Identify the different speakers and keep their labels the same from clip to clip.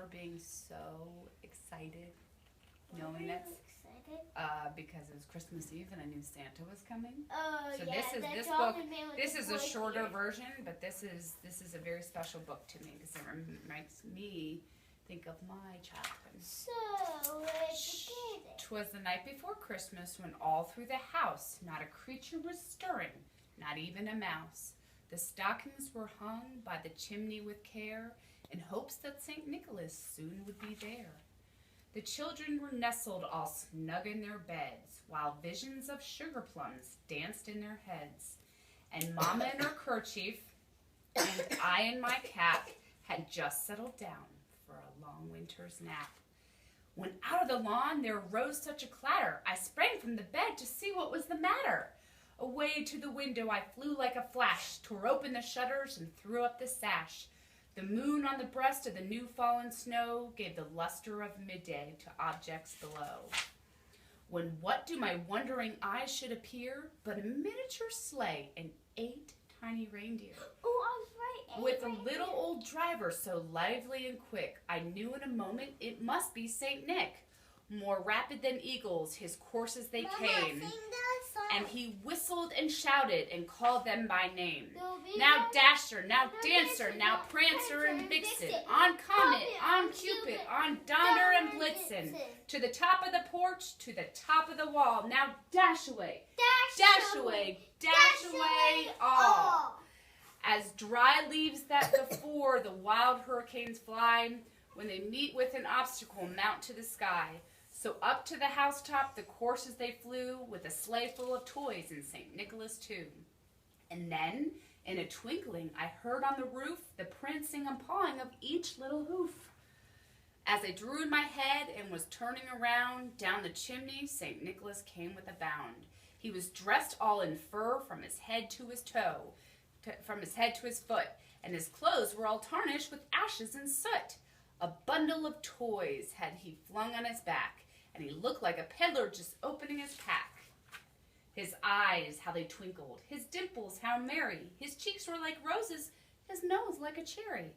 Speaker 1: remember being so excited,
Speaker 2: Why
Speaker 1: knowing
Speaker 2: were
Speaker 1: that
Speaker 2: you excited?
Speaker 1: because it was Christmas Eve and I knew Santa was coming.
Speaker 2: Oh
Speaker 1: So
Speaker 2: yeah,
Speaker 1: this
Speaker 2: the
Speaker 1: book.
Speaker 2: chocolate man with
Speaker 1: This
Speaker 2: the
Speaker 1: is a
Speaker 2: boy
Speaker 1: shorter
Speaker 2: ears.
Speaker 1: version, but this is a very special book to me because it makes me think of my childhood.
Speaker 2: So let's begin.
Speaker 1: 'Twas the night before Christmas when all through the house not a creature was stirring, not even a mouse. The stockings were hung by the chimney with care, in hopes that St. Nicholas soon would be there. The children were nestled all snug in their beds, while visions of sugar plums danced in their heads. And Mama in her kerchief, and I in my cap, had just settled down for a long winter's nap. When out of the lawn there rose such a clatter, I sprang from the bed to see what was the matter. Away to the window I flew like a flash, tore open the shutters and threw up the sash. The moon on the breast of the new-fallen snow gave the luster of midday to objects below. When what to my wondering eyes should appear but a miniature sleigh and 8 tiny reindeer.
Speaker 2: Oh, I was right.
Speaker 1: With a little old driver so lively and quick, I knew in a moment it must be Saint Nick. More rapid than eagles, his coursers they
Speaker 2: Mama,
Speaker 1: came,
Speaker 2: sing the song.
Speaker 1: and he whistled and shouted and called them by name.
Speaker 2: There'll be
Speaker 1: Now
Speaker 2: no-
Speaker 1: Dasher, now Dancer, now Prancer and Vixen, on Comet, on Cupid, on Donner and Blitzen, to the top of the porch, to the top of the wall. Now dash away, dash away, dash away all. As dry leaves that before the wild hurricanes fly, when they meet with an obstacle, mount to the sky. So up to the housetop the coursers they flew, with a sleigh full of toys and St. Nicholas too. And then, in a twinkling, I heard on the roof the prancing and pawing of each little hoof. As I drew in my head and was turning around, down the chimney St. Nicholas came with a bound. He was dressed all in fur from his head to his toe, from his head to his foot, and his clothes were all tarnished with ashes and soot. A bundle of toys had he flung on his back, and he looked like a peddler just opening his pack. His eyes, how they twinkled, his dimples, how merry, his cheeks were like roses, his nose like a cherry.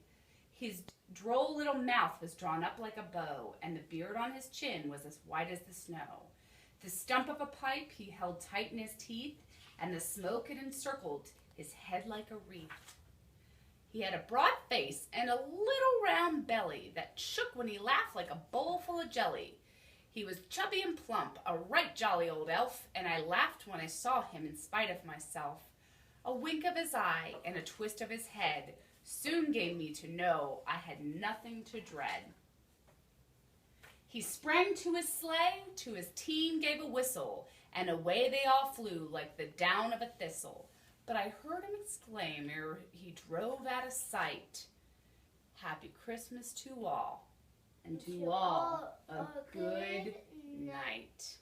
Speaker 1: His droll little mouth was drawn up like a bow, and the beard on his chin was as white as the snow. The stump of a pipe he held tight in his teeth, and the smoke had encircled his head like a wreath. He had a broad face and a little round belly that shook when he laughed like a bowl full of jelly. He was chubby and plump, a right jolly old elf, and I laughed when I saw him in spite of myself. A wink of his eye and a twist of his head soon gave me to know I had nothing to dread. He sprang to his sleigh, to his team gave a whistle, and away they all flew like the down of a thistle. But I heard him exclaim ere he drove out of sight, Happy Christmas to all, and to all a good night.